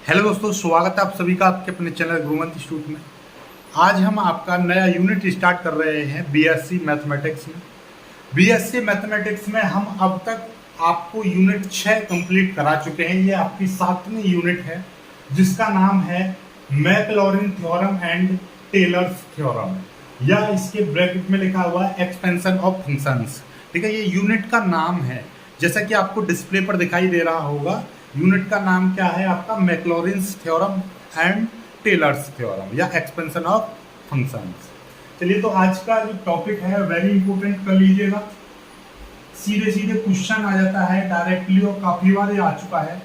Hello दोस्तों, स्वागत है आप सभी का आपके अपने चैनल गुरुवंत इंस्टीट्यूट में। आज हम आपका नया यूनिट स्टार्ट कर रहे हैं बीएससी मैथमेटिक्स में। बीएससी मैथमेटिक्स में हम अब तक आपको यूनिट 6 कंप्लीट करा चुके हैं। ये आपकी 7वीं यूनिट है जिसका नाम है Maclaurin theorem and Taylor's theorem, या इसके ब्रैकेट में लिखा हुआ है एक्सपेंशन ऑफ फंक्शंस। ठीक है, ये यूनिट का नाम है। जैसा कि आपको डिस्प्ले पर दिखाई दे रहा होगा, यूनिट का नाम क्या है आपका? मैकलॉरिन्स थ्योरम एंड टेलर्स थ्योरम, या एक्सपेंशन ऑफ फंक्शंस। चलिए, तो आज का जो टॉपिक है वेरी इंपॉर्टेंट कर लीजिएगा। सीधे सीधे क्वेश्चन आ जाता है डायरेक्टली, और काफी बार ये आ चुका है।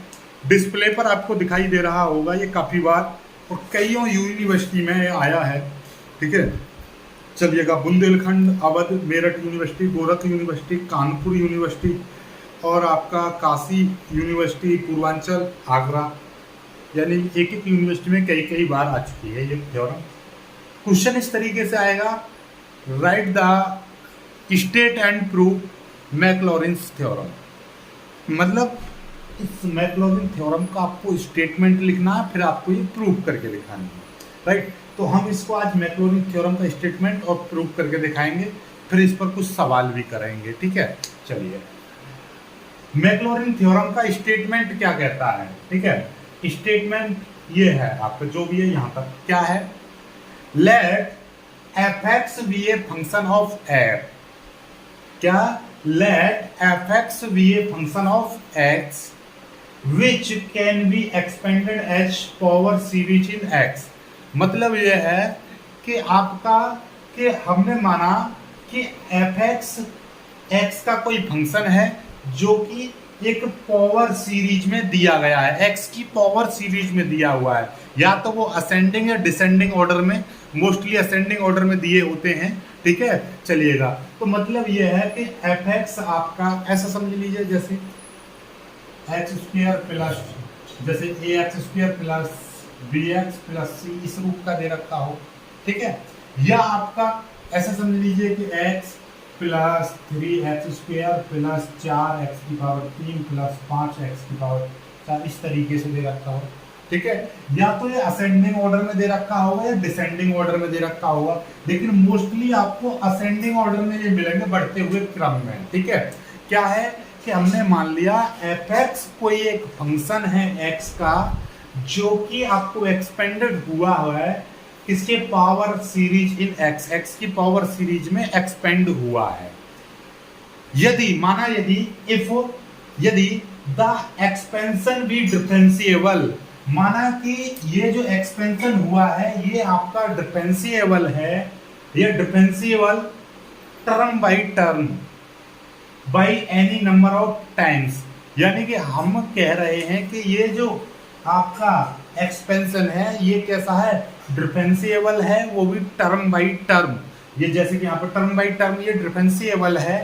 डिस्प्ले पर आपको दिखाई दे रहा होगा ये काफी बार और कईयों यूनिवर्सिटी में आया है। ठीक है, चलिएगा, Bundelkhand, Awadh, Meerut university, Gorakh university, Kanpur university और आपका काशी यूनिवर्सिटी, पूर्वांचल, आगरा, यानी एक एक यूनिवर्सिटी में कई कई बार आ चुकी है ये थ्योरम। क्वेश्चन इस तरीके से आएगा, write the state and prove Maclaurin's theorem. मतलब इस मैकलॉरिन थ्योरम का आपको स्टेटमेंट लिखना है, फिर आपको ये प्रूव करके दिखाना है। राइट, तो हम इसको आज मैकलॉरिन थ्योरम का स्टेटमेंट और प्रूव करके दिखाएंगे, फिर इस पर कुछ सवाल भी करेंगे। ठीक है, चलिए, मैकलॉरिन थ्योरम का स्टेटमेंट क्या कहता है? ठीक है, स्टेटमेंट ये है आपका, जो भी है यहां तक क्या है, let f x be a function of f. क्या? Let f x be a function of x which can be expanded as power series in x. मतलब ये है कि आपका कि हमने माना कि एफ एक्स एक्स का कोई फंक्शन है जो कि एक पावर सीरीज में दिया गया है, एक्स की पावर सीरीज में दिया हुआ है, या तो वो असेंडिंग या डिसेंडिंग ऑर्डर में, मोस्टली असेंडिंग ऑर्डर में दिए होते हैं। ठीक है, चलिएगा, तो मतलब ये है कि एफ एक्स आपका ऐसा समझ लीजिए जैसे एक्स स्क्वायर प्लस, जैसे a x square plus b x plus c, इस रूप का दे रखा हो। ठीक है, या आपका ऐसा समझ लीजिए कि x plus 3x square plus 4x की पावर 3 प्लस 5x की पावर 4, इस तरीके से दे रखा हो। ठीक है, या तो ये असेंडिंग ऑर्डर में दे रखा होगा या डिसेंडिंग ऑर्डर में दे रखा होगा, लेकिन मोस्टली आपको असेंडिंग ऑर्डर में ये मिलेंगे, बढ़ते हुए क्रम में। ठीक है, क्या है कि हमने मान लिया एफ एक्स कोई एक फंक्शन है x का, जो कि आपको एक्सपेंडेड हुआ है किसके power series in x, x की पावर सीरीज में एक्सपेंड हुआ है। यदि माना, यदि द एक्सपेंशन बी डिफरेंशिएबल, माना कि ये जो एक्सपेंशन हुआ है ये आपका डिफरेंशिएबल है, ये differentiable term by term by any number of times. यानी कि हम कह रहे हैं कि ये जो आपका एक्सपेंशन है ये कैसा है? डिफरेंशिएबल है, वो भी टर्म बाय टर्म। ये जैसे कि यहाँ पर टर्म बाय टर्म ये डिफरेंशिएबल है,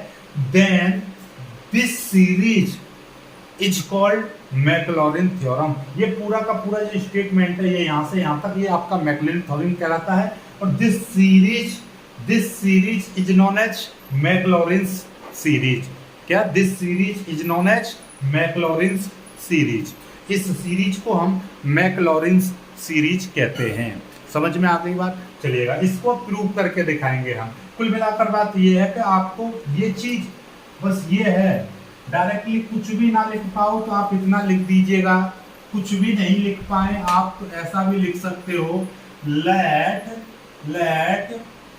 then this series is called Maclaurin theorem. ये पूरा का पूरा जो स्टेटमेंट है ये यहाँ से यहाँ तक, ये आपका मैकलॉरिन थ्योरम कहलाता है। और this series is known as Maclaurin series. क्या? This series is known as Maclaurin series. इस सीरीज को हम मैकलॉरिन सीरीज कहते हैं। समझ में आ गई बात? चलिएगा, इसको प्रूव करके दिखाएंगे हम। कुल मिलाकर बात ये है कि आपको ये चीज बस ये है, डायरेक्टली कुछ भी ना लिख पाओ तो आप इतना लिख दीजिएगा, कुछ भी नहीं लिख पाए आप तो ऐसा भी लिख सकते हो, let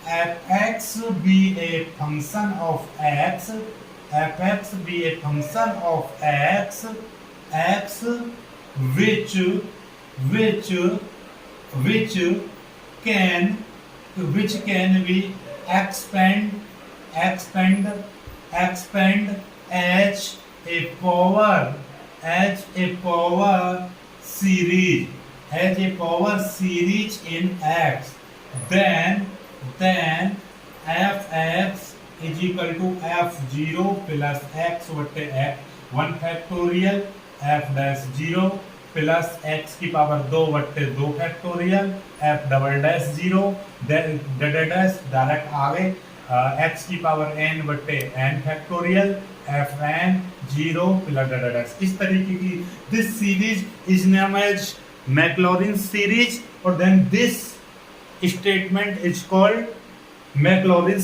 f x be a function of x, f x be a function of x, x which can be expand as a power series in x, then fx is equal to f0 plus x बटे x 1 factorial, f dash 0 plus x की power 2 बट्टे 2 factorial, f double dash 0 dash direct आगे x की power n बट्टे n factorial, fn 0 plus dash. इस तरीके की this series is name as Maclaurin series और then this statement is called Maclaurin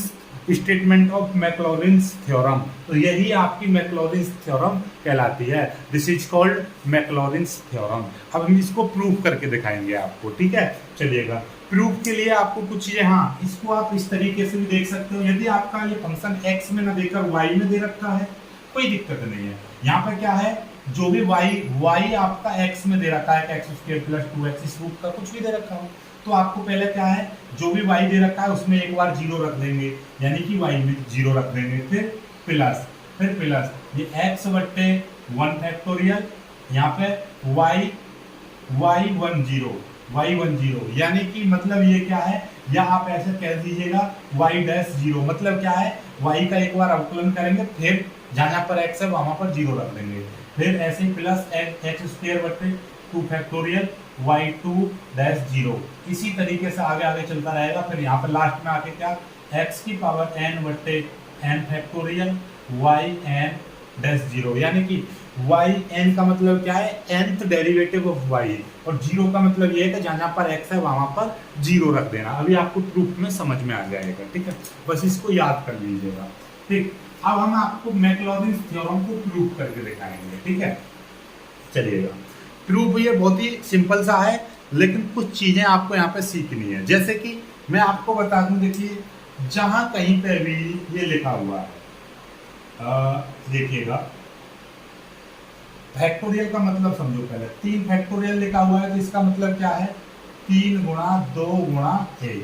statement of Maclaurin's theorem. तो यही आपकी मैक्लॉरिन्स थ्योरम कहलाती है। This is called Maclaurin's theorem. अब हम इसको प्रूव करके दिखाएंगे आपको, ठीक है। चलिएगा, प्रूफ के लिए आपको कुछ चीजें, हाँ इसको आप इस तरीके से भी देख सकते हो। यदि आपका ये फंक्शन x में ना देकर y में दे रखा है, कोई दिक्कत नहीं है। यहाँ पर क्या है, जो भी y आपका x में दे रखा है, x² + 2x, इस रूप का कुछ भी दे रखा हो, तो आपको पहले क्या है, जो भी y दे रखा है उसमें एक बार 0 रख देंगे, यानी कि y में 0 रख देंगे, फिर प्लस ये x/1 फैक्टोरियल, यहाँ पे y10, यानी कि मतलब ये क्या है, या आप ऐसे कह दीजिएगा y'0, मतलब क्या है, y का एक बार अवकलन करेंगे, फिर जहाँ पर x है वहां पर 0 रख देंगे, फिर ऐसे ही प्लस x²/2 फैक्टोरियल y2'0, इसी तरीके से आगे चलता रहेगा। फिर यहाँ पर लास्ट में आके क्या, x⁴n फैक्टोरियल yn'0, यानी कि yn का मतलब क्या है, nth डेरिवेटिव ऑफ y, और 0 का मतलब ये है कि जहाँ पर x है वहां पर 0 रख देना। अभी आपको प्रूफ में समझ में आ जाएगा, ठीक है, बस इसको याद कर लीजिएगा। ठीक, अब हम आपको मैक्लॉरिन्स थ्योरम को प्रूव करके दिखाएंगे, ठीक है। चलिएगा, प्रूफ ये बहुत ही सिंपल सा है, लेकिन कुछ चीजें आपको यहाँ पे सीखनी है। जैसे कि मैं आपको बता दूं, देखिए जहां कहीं पे भी ये लिखा हुआ है, देखिएगा फैक्टोरियल का मतलब समझो, पहले 3 फैक्टोरियल लिखा हुआ है, तो इसका मतलब क्या है, 3 × 2 × 1।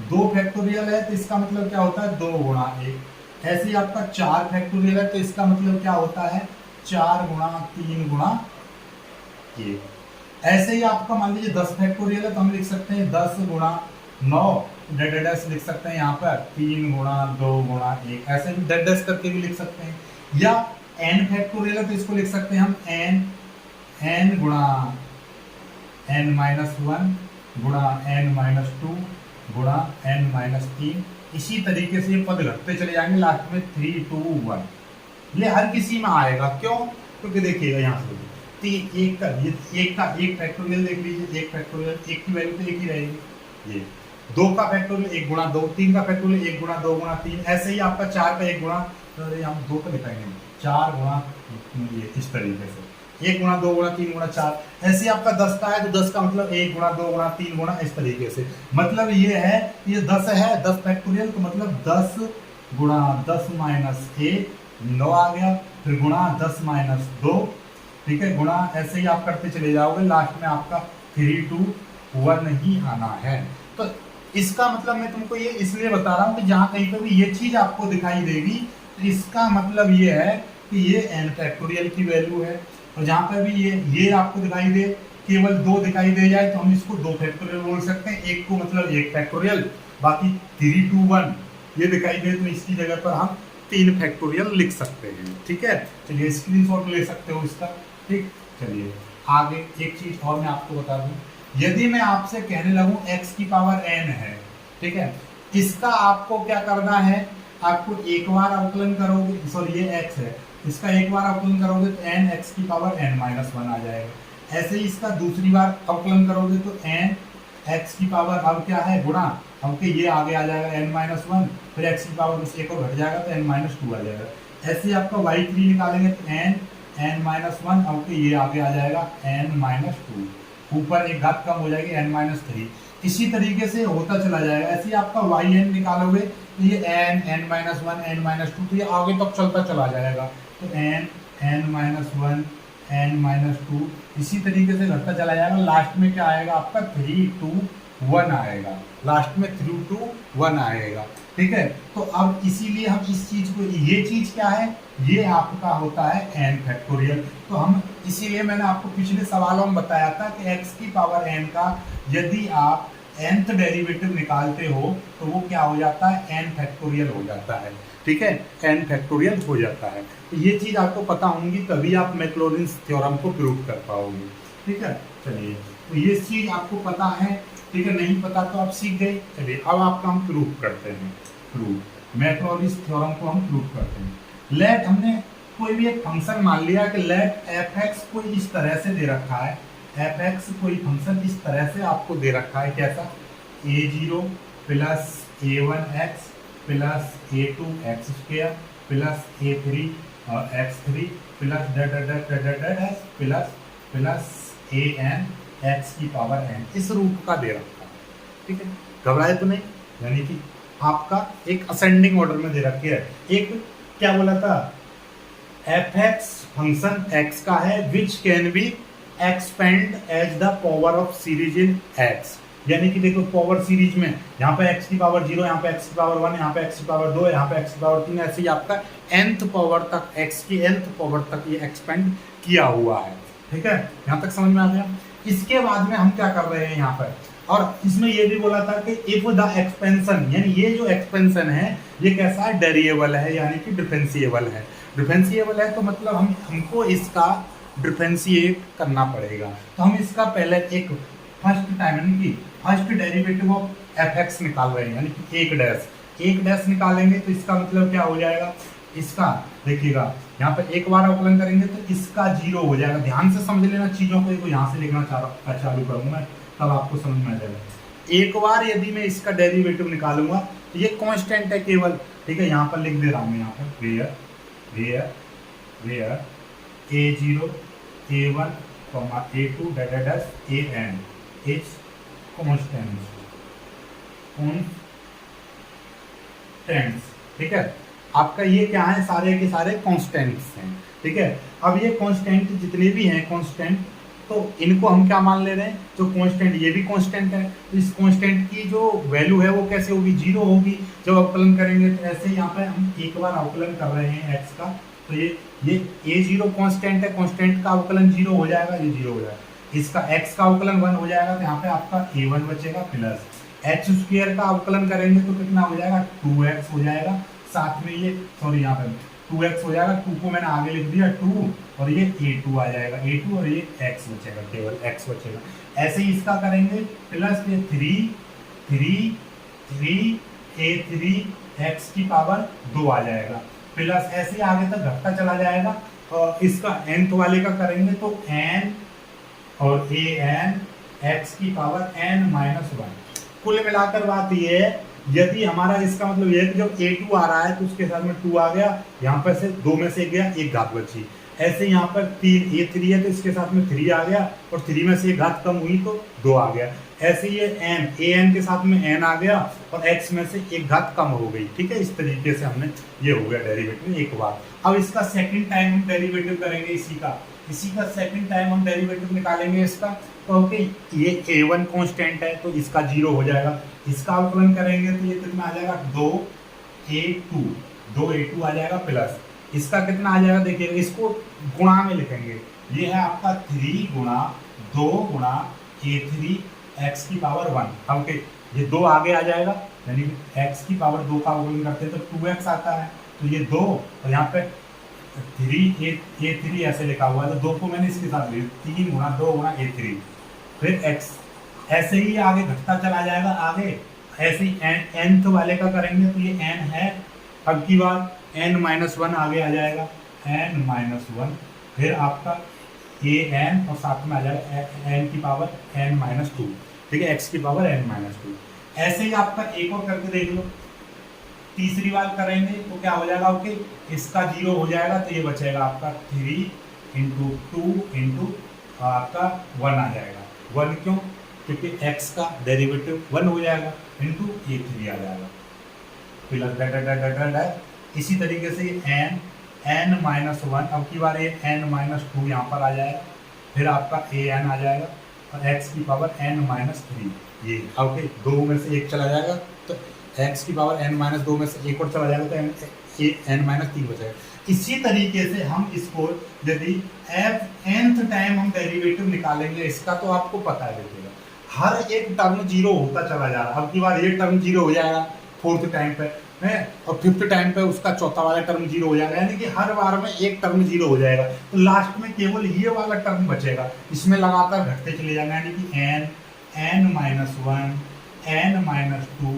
2 फैक्टोरियल है तो इसका मतलब क्या होता है, 2 × 1। ऐसे ही आपका 4 फैक्टोरियल है तो इसका मतलब क्या होता है, 4 × 3 × 1। ऐसे ही आपका मान लीजिए 10 फैक्टोरियल है तो हम लिख सकते हैं 10 × 9, डैश लिख सकते हैं यहाँ पर 3 × 2 × 1, ऐसे भी डैश करके भी लिख सकते हैं। या n फैक्टोरियल है तो इसको लिख सकते हैं हम n × n-1 × n-2 × n-3। इसी तरीके से ये पद घटते चले जाएंगे, लास्ट में 3 2 1। ये हर किसी में आएगा, क्यों, क्योंकि देखिएगा यहाँ से एक फैक्टोरियल देख लीजिए, एक फैक्टोरियल, एक की वैल्यू तो एक ही रहेगी। ये 2 का फैक्टोरियल 1 × 2, 3 का फैक्टोरियल 1 × 2 × 3, ऐसे ही आपका 4 का 1 × हम 2 का दिखाएंगे, 4 × ये इस तरीके से 1 × 2 × 3 × 4। ऐसे ही आपका 10 का है तो 10 का मतलब 1 × 2 × 3 × इस तरीके से। मतलब ये है, ये 10 है, 10 फैक्टोरियल, तो मतलब 10 × 10 - 1 9 आ गया, फिर गुणा 10 - 2, ठीक है, गुणा ऐसे ही आप करते चले जाओगे, लास्ट में आपका 3 2 1 ही आना है। तो इसका मतलब मैं तुमको ये इसलिए बता रहा हूँ कि जहाँ कहीं पर भी ये चीज आपको दिखाई देगी तो इसका मतलब ये है कि ये n फैक्टोरियल की वैल्यू है। और जहाँ पर भी ये आपको दिखाई दे, केवल 2 दिखाई दे जाए तो हम इसको 2 फैक्टोरियल बोल सकते हैं, एक को मतलब 1 फैक्टोरियल, बाकी 3 2 1 ये दिखाई दे तो इसकी जगह पर हम 3 फैक्टोरियल लिख सकते हैं, ठीक है। चलिए स्क्रीनशॉट ले सकते हो इसका, ठीक। चलिए आगे एक चीज और मैं आपको बता दूं, यदि मैं आपसे कहने लगूं x⁴n है, ठीक है, इसका आपको क्या करना है, आपको एक बार अवकलन करोगे, सॉरी ये x है, इसका एक बार अवकलन करोगे तो n x⁴n-1 आ जाएगा। ऐसे ही इसका दूसरी बार अवकलन करोगे तो n x⁴ अब क्या है, गुणा, अब के ये आगे आ जाएगा n-1, फिर x⁴ एक और घट जाएगा तो n-2 आ जाएगा। ऐसे ही आपका y3 निकालेंगे तो n-1, अब के ये आगे आ जाएगा n-2, ऊपर एक घात कम हो जाएगी n-3। इसी तरीके से होता चला जाएगा। ऐसे ही आपका yn निकालोगे तो ये n-1 n-2, तो ये आगे तक चलता चला जाएगा, तो n-1 n-2 इसी तरीके से घटता चला जाएगा। लास्ट में क्या आएगा आपका 3 2 1 आएगा, लास्ट में 3 2 1 आएगा, ठीक है। तो अब इसीलिए हम इस चीज को, ये चीज क्या है, ये आपका होता है n फैक्टोरियल। तो हम इसीलिए मैंने आपको पिछले सवालों में बताया था कि x⁴n का यदि आप nth डेरिवेटिव निकालते हो तो वो क्या हो जाता है, n फैक्टोरियल हो जाता है, ठीक है, n फैक्टोरियल हो जाता है। तो ये चीज आपको पता होंगी तभी आप मैक्लॉरिन्स थ्योरम को प्रूव कर पाओगे, ठीक है। चलिए, तो ये चीज आपको पता है, ठीक है, नहीं पता तो आप सीख गए। चलिए अब आपका हम प्रूव करते हैं, मैक्लॉरिन्स थ्योरम को हम प्रूव करते हैं। लेट, हमने कोई भी एक फंक्शन मान लिया कि लेट f(x) को इस तरह से दे रखा है, एफ एक्स कोई फंक्शन इस तरह से आपको दे रखा है, कैसा, a0 plus a1x plus a2 x square plus a3 x3 plus plus plus an x की पावर n, इस रूप का दे रखा है। ठीक है, घबराए तो नहीं, यानी कि आपका एक असेंडिंग ऑर्डर में दे रखी है। एक क्या बोला था, एफ एक्स फंक्शन एक्स का है which can be expand as the power of series in x, यानी कि देखो पावर सीरीज में यहाँ पे x की पावर 0, यहाँ पे x की पावर 1, यहाँ पे x की पावर 2, यहाँ पे x की पावर 3, ऐसे ही आपका nth पावर तक, x की nth पावर तक ये एक्सपेंड किया हुआ है। ठीक है, यहाँ तक समझ में आ गया। इसके बाद में हम क्या कर रहे हैं यहाँ पर, और इसमें ये भी बोला था कि इफ द एक्सपेंशन, यानी ये जो एक्सपेंशन है ये कैसा है, डेरिएबल है, यानी कि डिफरेंशिएबल है। डिफरेंशिएबल है तो मतलब हमको इसका डिफरेंशिएट करना पड़ेगा। तो हम इसका पहले एक फर्स्ट टाइम यानी कि first derivative of F x निकाल रहे हैं, यानी कि एक डैश निकालेंगे तो इसका मतलब क्या हो जाएगा, इसका देखिएगा यहाँ पे एक बार अवकलन करेंगे तो इसका 0 हो जाएगा। ध्यान से समझ लेना चीज़ों को, यहाँ से लिखना चालू करूँगा तब आपको समझ में आ जाएगा। एक बार यदि मैं इसका डेरिवेटिव निकालूंगा तो ये कांस्टेंट है केवल। ठीक है, यहाँ पर लिख दे रहा हूँ, यहाँ पर where a0 a1 a2 an is constants. ठीक है, आपका ये क्या है, सारे के सारे कांस्टेंट्स हैं। ठीक है, अब ये कांस्टेंट जितने भी हैं कांस्टेंट, तो इनको हम क्या मान ले रहे हैं, जो कांस्टेंट, ये भी कांस्टेंट है, तो इस कांस्टेंट की जो वैल्यू है वो कैसे होगी, 0 होगी जब अवकलन करेंगे। तो ऐसे यहाँ पे हम एक बार अवकलन कर रहे हैं x का, तो ये a0 कांस्टेंट है, कांस्टेंट का अवकलन 0 हो जाएगा, ये 0 हो जाएगा। इसका x का अवकलन 1 हो जाएगा, तो यहाँ पे आपका a1 बचेगा, प्लस h स्क्वायर का अवकलन करेंगे तो कितना हो जाएगा, 2x हो जाएगा। साथ में ये सॉरी यहाँ पे 2x हो जाएगा, 2 को मैंने आगे लिख दिया 2, और ये a2 आ जाएगा, a2 और ये x बचेगा, केवल x बचेगा। ऐसे ही इसका करेंगे, प्लस ये 3 a3 x की पावर 2 आ जाएगा, प्लस ऐसे ही आगे तक घटता चला जाएगा। और इसका nth वाले का करेंगे तो n और an x की पावर n-1। कुल मिलाकर बात ये है, यदि हमारा इसका मतलब ये है कि जब a2 आ रहा है तो उसके साथ में 2 आ गया, यहाँ पर से 2 में से 1 गया, 1 घात बची। ऐसे यहाँ पर 3 a3 है तो इसके साथ में 3 आ गया, और 3 में से 1 घात कम हुई तो 2 आ गया। ऐसे ये an के साथ में n आ गया, और x में से 1 घात कम हो गई। ठीक है, इस तरीके से हमने ये हो गया डेरिवेटिव एक बार। अब इसका सेकेंड टाइम हम डेरिवेटिव करेंगे, इसी का सेकंड टाइम हम डेरिवेटिव निकालेंगे इसका। तो ओके, ये a1 कांस्टेंट है तो इसका 0 हो जाएगा। इसका अवकलन करेंगे तो ये कितना आ जाएगा, 2a2 आ जाएगा, प्लस इसका कितना आ जाएगा, देखिए इसको गुणा में लिखेंगे, ये है आपका 3 गुणा 2 गुणा a3 x की पावर 1। ओके, ये 2 आगे आ जाएगा, यानी x की पावर 2 का अवकलन करते हैं तो 2x आता है, तो ये 2 और यहाँ पे 3 ऐसे लिखा हुआ है, तो 2 को मैंने इसके साथ लिया, 3 गुणा 2 गुणा a3, फिर x। ऐसे ही आगे घटता चला जाएगा आगे। ऐसे ही nth वाले का करेंगे तो ये n है, अब की बार n-1 आगे आ जाएगा, n-1, फिर आपका an और साथ में आ जाएगा n की पावर n-2। ठीक है, x की पावर n-2। ऐसे ही आपका एक और करके देख लो, तीसरी बार करेंगे तो क्या हो जाएगा, ओके, इसका 0 हो जाएगा, तो ये बचेगा आपका 3 इंटू 2 इंटू आपका 1 आ जाएगा। 1 क्यों, क्योंकि x का डेरिवेटिव 1 हो जाएगा, इंटू a3 आ जाएगा, प्लस इसी तरीके से n-1, अब की बार ये n-2 यहाँ पर आ जाएगा, फिर आपका an आ जाएगा, और x की पावर n-3, ये ओके, 2 में से 1 चला जाएगा तो x की पावर n-2 में से 1 और चला जाएगा तो n-3 बचेगा। इसी तरीके से हम इसको यदि nth टाइम हम डेरिवेटिव निकालेंगे इसका, तो आपको पता है, देखिएगा हर एक टर्म 0 होता चला जा रहा है। अब की बार ये टर्म 0 हो जाएगा 4th टाइम पे है, और 5th टाइम पे उसका चौथा वाला टर्म 0 हो जाएगा, यानी कि हर बार में एक टर्म 0 हो जाएगा, तो लास्ट में केवल ये वाला टर्म बचेगा। इसमें लगातार घटते चले जाएंगे, यानी कि n-1 n-2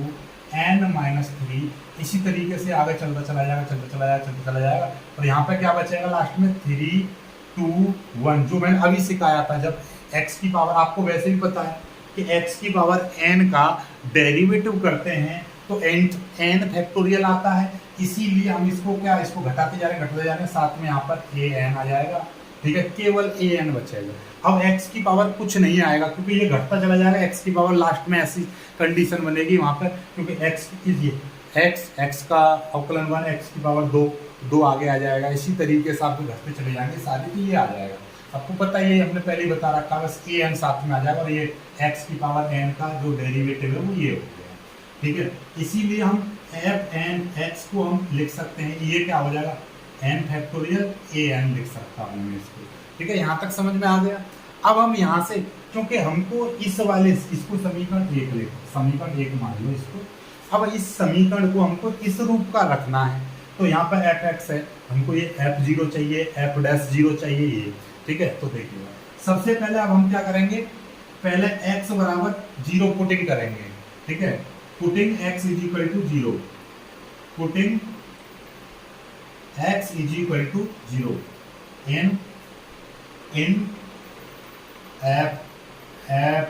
n-3, इसी तरीके से आगे चलता चला जाएगा, और यहाँ पे क्या बचेगा लास्ट में 3 2 1, जो मैंने अभी सिखाया था। जब x की पावर, आपको वैसे भी पता है कि x की पावर n का डेरिवेटिव करते हैं तो n फैक्टोरियल आता है, इसीलिए हम इसको इसको घटाते जा रहे हैं, साथ में यहाँ पर an आ जाएगा, ठीक है, केवल an बचेगा। अब x की पावर कुछ नहीं आएगा क्योंकि ये घटता चला जाएगा, x की पावर लास्ट में ऐसी कंडीशन बनेगी वहाँ पर, क्योंकि x का अवकलन 1, x की पावर 2 आगे आ जाएगा, इसी तरीके से आपको घटते चले जाएंगे सारे, तो ये आ जाएगा। आपको पता है, ये हमने पहले ही बता रखा है, बस an साथ में आ जाएगा और ये x की पावर n का जो डेरिवेटिव है वो ये हो गया, ठीक है। इसीलिए हम f n x को हम लिख सकते हैं, ये क्या हो जाएगा n फैक्टोरियल an लिख सकता हूँ मैं इसको, ठीक है। यहाँ तक समझ में आ गया। अब हम यहाँ से, क्योंकि हमको इस वाले इसको समीकरण 1 लिखो, समीकरण 1 मान लो इसको। अब इस समीकरण को हमको इस रूप का रखना है, तो यहाँ पर fx है, हमको ये f0 चाहिए, f'0 चाहिए ये, ठीक है। तो देखिए सबसे पहले अब हम क्या करेंगे, पहले x बराबर 0 पुटिंग करेंगे, ठीक है। Putting x is equal to 0, putting x is equal to 0 in f x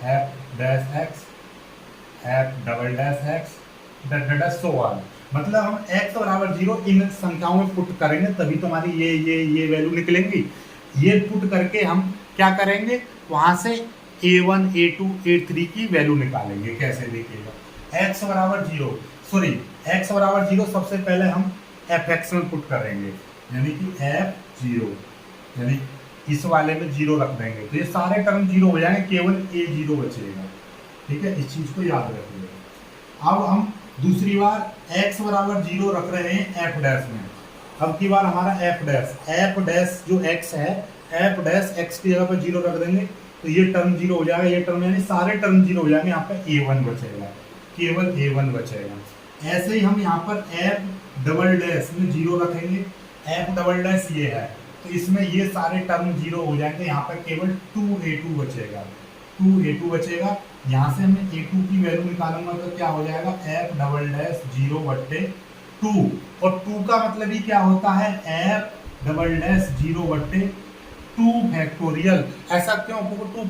f dash x f double dash x dash so on. मतलब हम x बराबर 0 इन संख्याओं में पुट करेंगे तभी तो हमारी ये वैल्यू निकलेंगी। ये पुट करके हम क्या करेंगे, वहां से a1 a2 a3 की वैल्यू निकालेंगे। कैसे देखिएगा, x बराबर 0 सबसे पहले हम fx में पुट करेंगे, यानी कि f0, यानी इस वाले में 0 रख देंगे तो ये सारे टर्म 0 हो जाएंगे, केवल a0 बचेगा, ठीक है। इस चीज को याद रखिएगा। अब हम दूसरी बार x बराबर 0 रख रहे हैं f डैश में। अब की बार हमारा f डैश जो x है, f डैश x की जगह पर 0 रख देंगे तो ये टर्म 0 हो जाएगा, ये टर्म यानी सारे टर्म 0 हो जाएंगे, यहाँ पर a1 बचेगा, केवल a1 बचेगा। ऐसे ही हम यहाँ पर f डबल डैश में 0 रखेंगे, f डबल डैश ये है तो इसमें ये सारे टर्म 0 हो जाएंगे, यहाँ पर केवल 2a2 बचेगा, 2a2 बचेगा। यहाँ से मैं a2 की वैल्यू निकालूंगा तो क्या हो जाएगा, f डबल डैश 0/2, और 2 का मतलब ही क्या होता है, f डबल डैश 0/2 फैक्टोरियल। ऐसा क्यों, क्योंकि 2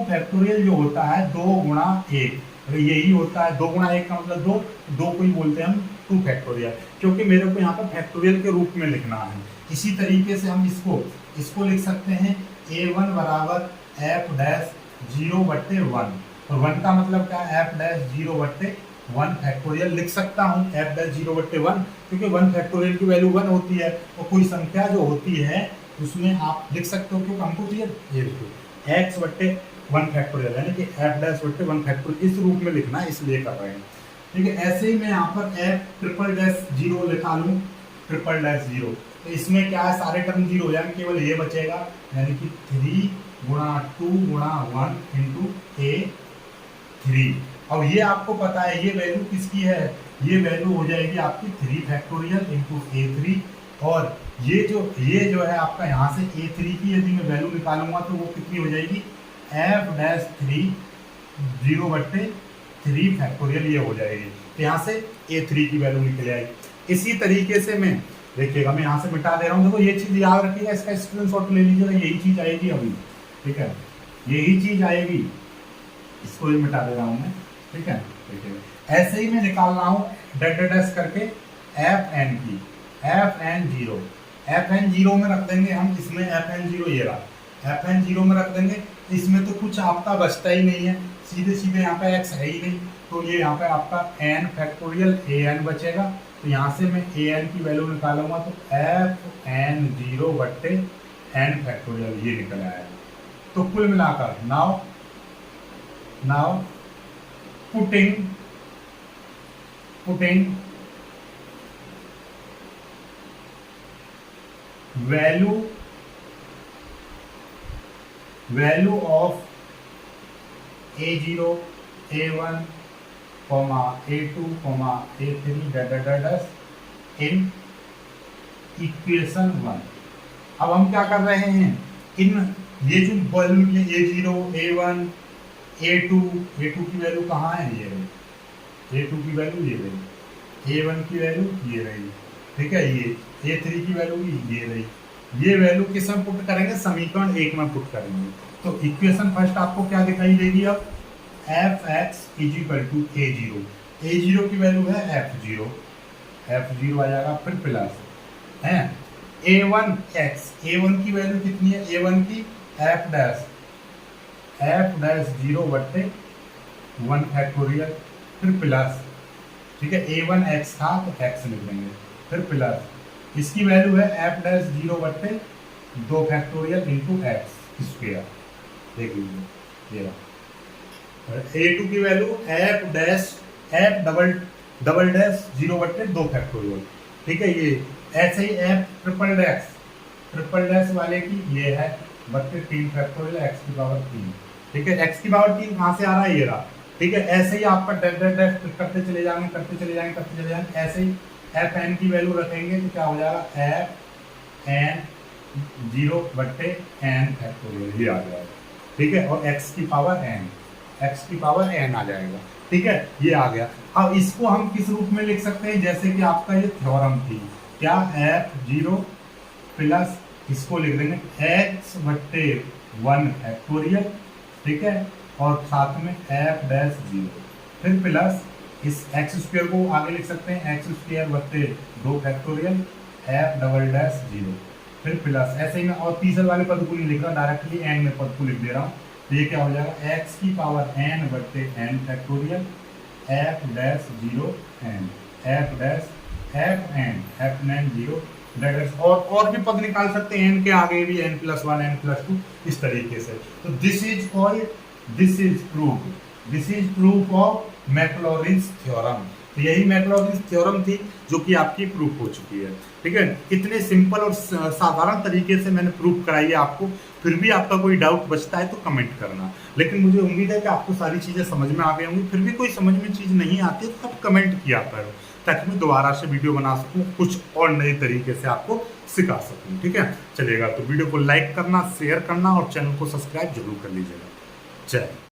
फैक्टोरियल जो होता है 2 गुणा 1, यही होता है। 2 गुणा 1 का मतलब 2 को ही बोलते हैं हम 2 फैक्टोरियल, क्योंकि मेरे को यहाँ पर फैक्टोरियल के रूप में लिखना है। इसी तरीके से हम इसको लिख सकते हैं a1 बराबर f डैश 0/1, और 1 का मतलब क्या है, f डैश 0/1 फैक्टोरियल लिख सकता हूँ, f डैश 0/1, क्योंकि 1 फैक्टोरियल की वैल्यू 1 होती है, और कोई संख्या जो होती है उसमें आप लिख सकते हो, क्योंकि हमको चाहिए ये देखो x/1 फैक्टोरियल, यानी कि f डैश 1 फैक्टोरियल इस रूप में लिखना है, इसलिए कर रहे हैं, ठीक है। ऐसे ही मैं यहाँ पर f ट्रिपल डैश 0 लिखा लूँ, ट्रिपल डैश 0, तो इसमें क्या है, सारे टर्म 0 हो जाएंगे, केवल ये बचेगा, यानी कि 3 गुणा 2 गुणा 1 इंटू a3। अब ये आपको पता है ये वैल्यू किसकी है, ये वैल्यू हो जाएगी आपकी 3 फैक्टोरियल इंटू a3, और ये जो है आपका यहाँ से a3 की यदि मैं वैल्यू निकालूंगा तो वो कितनी हो जाएगी, f डैश 3 0/3 फैक्टोरियल ये हो जाएगी, तो यहाँ से a3 की वैल्यू निकल आएगी। इसी तरीके से मैं देखिएगा, मैं यहाँ से मिटा दे रहा हूँ, देखो ये चीज़ याद रखिएगा, इसका स्क्रीनशॉट ले लीजिएगा, यही चीज़ आएगी अभी, ठीक है, यही चीज़ आएगी, इसको भी मिटा दे रहा हूँ मैं, ठीक है। देखिएगा ऐसे ही मैं निकाल रहा हूँ डैश करके fn की, fn0 में रख देंगे हम, इसमें fn0 ये रहा, fn0 में रख देंगे, इसमें तो कुछ आपका बचता ही नहीं है, सीधे यहाँ पे x है ही नहीं, तो ये यहाँ पे आपका n फैक्टोरियल an बचेगा, तो यहाँ से मैं an की वैल्यू निकालूंगा तो fn0/n फैक्टोरियल ये निकल आया। तो कुल मिलाकर now putting value of a0 a1 a2 a3 in equation 1। अब हम क्या कर रहे हैं, इन ये जो वैल्यू a0 a1 a2 की वैल्यू कहाँ है, ये रही, a2 की वैल्यू ये रही, a1 की वैल्यू ये रही, ठीक है। ये A3 की वैल्यू ये रही, ये वैल्यू किस में पुट करेंगे, समीकरण 1 में पुट करेंगे। तो इक्वेशन फर्स्ट आपको क्या दिखाई देगी अब, fx is equal to a0 की वैल्यू है f0 आ जाएगा, फिर प्लस है a1 की वैल्यू कितनी है, a1 की f डैश 0 बट्टे 1 फैक्टोरियल, फिर प्लस, ठीक है, a1 x था तो x लिख देंगे, फिर प्लस इसकी वैल्यू है f डैश 0 बट्टे 2 फैक्टोरियल इंटू एक्स स्क्वायर, देख लीजिए ये रहा। a2 की वैल्यू f डबल डैश 0 बट्टे 2 फैक्टोरियल, ठीक है, ये ऐसे ही f ट्रिपल डैश वाले की ये है बट्टे 3 फैक्टोरियल x की पावर 3, ठीक है, x की पावर 3 कहाँ से आ रहा है, ये रहा, ठीक है। ऐसे ही आपका डैश डैश डैश करते चले जाएंगे, ऐसे ही एफ एन की वैल्यू रखेंगे तो क्या हो जाएगा, एफ एन 0 बट्टे एन फैक्टोरियल, ये आ जाएगा, ठीक है, और x की पावर n आ जाएगा, ठीक है, ये आ गया। अब इसको हम किस रूप में लिख सकते हैं, जैसे कि आपका ये थ्योरम थी क्या, f0 प्लस इसको लिख देंगे x बट्टे 1 फैक्टोरियल, ठीक है, और साथ में f डैश 0, फिर प्लस इस एक्स स्क्वायर को आगे लिख सकते हैं एक्स स्क्वायर बट्टे 2 फैक्टोरियल f डबल डैश 0, फिर प्लस ऐसे ही मैं और तीसरे वाले पद को नहीं लिख रहा, डायरेक्टली n में पद को लिख दे रहा हूँ, तो ये क्या हो जाएगा, x की पावर n बट्टे n factorial f dash 0 n f dash f n 0 dash, और भी पद निकाल सकते हैं n के आगे भी n+1 n+2 इस तरीके से। तो this is proof of Maclaurin's theorem. तो यही मैक्लॉरिन्स थ्योरम थी जो कि आपकी प्रूफ हो चुकी है, ठीक है। इतने सिंपल और साधारण तरीके से मैंने प्रूफ कराई है आपको, फिर भी आपका कोई डाउट बचता है तो कमेंट करना, लेकिन मुझे उम्मीद है कि आपको सारी चीज़ें समझ में आ गई होंगी। फिर भी कोई समझ में चीज़ नहीं आती तो आप कमेंट किया करो, ताकि मैं दोबारा से वीडियो बना सकूँ, कुछ और नए तरीके से आपको सिखा सकूँ, ठीक है। चलेगा तो वीडियो को लाइक करना, शेयर करना और चैनल को सब्सक्राइब जरूर कर लीजिएगा। जय।